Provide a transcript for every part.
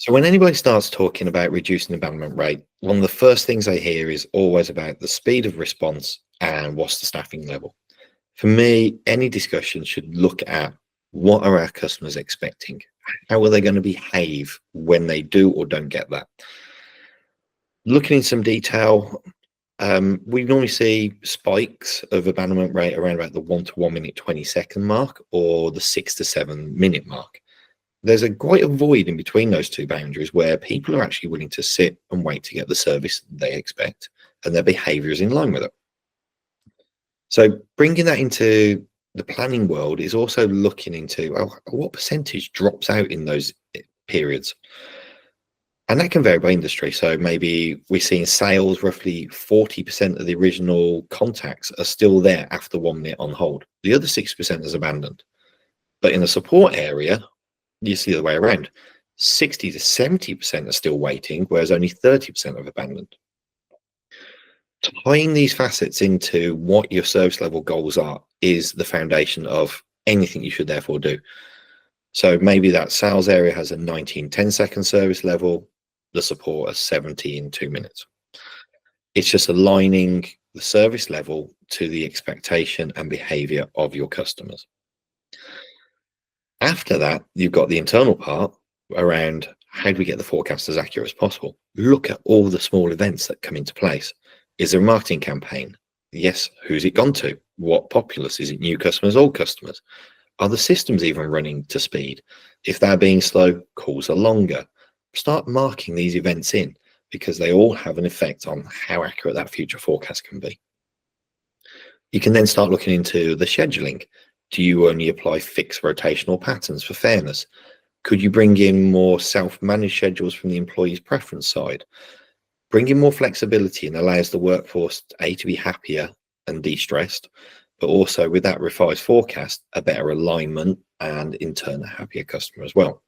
So when anybody starts talking about reducing abandonment rate, one of the first things I hear is always about the speed of response and what's the staffing level. For me, any discussion should look at what are our customers expecting? How are they going to behave when they do or don't get that? Looking in some detail, we normally see spikes of abandonment rate around about the 1 to 1 minute 20-second mark or the 6 to 7 minute mark. There's quite a void in between those two boundaries where people are actually willing to sit and wait to get the service they expect and their behavior is in line with it. So bringing that into the planning world is also looking into what percentage drops out in those periods. And that can vary by industry. So maybe we're seeing sales, roughly 40% of the original contacts are still there after 1 minute on hold. The other 6% is abandoned. But in the support area, you see the way around. 60 to 70% are still waiting, whereas only 30% have abandoned. Tying these facets into what your service level goals are is the foundation of anything you should therefore do. So maybe that sales area has a 19 10-second service level, the support a 70 in 2 minutes. It's just aligning the service level to the expectation and behavior of your customers. After that, you've got the internal part around how do we get the forecast as accurate as possible? Look at all the small events that come into place. Is there a marketing campaign? Yes. Who's it gone to? What populace? Is it new customers, old customers? Are the systems even running to speed? If they're being slow, calls are longer. Start marking these events in because they all have an effect on how accurate that future forecast can be. You can then start looking into the scheduling. Do you only apply fixed rotational patterns for fairness? Could you bring in more self-managed schedules from the employee's preference side? Bring in more flexibility and allows the workforce to be happier and de-stressed, but also with that revised forecast, a better alignment and in turn a happier customer as well.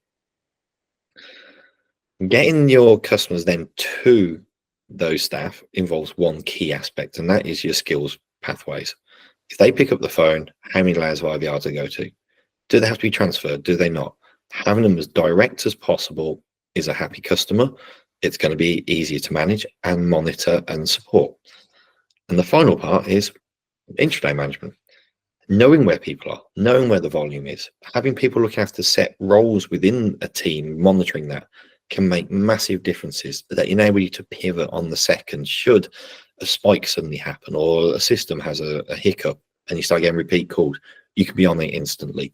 Getting your customers then to those staff involves one key aspect, and that is your skills pathways. If they pick up the phone, how many layers of IVR to go to? Do they have to be transferred? Do they not? Having them as direct as possible is a happy customer. It's going to be easier to manage and monitor and support. And the final part is intraday management. Knowing where people are, knowing where the volume is, having people looking after set roles within a team, monitoring that can make massive differences that enable you to pivot on the second should a spike suddenly happen or a system has a hiccup and you start getting repeat calls. You can be on it instantly.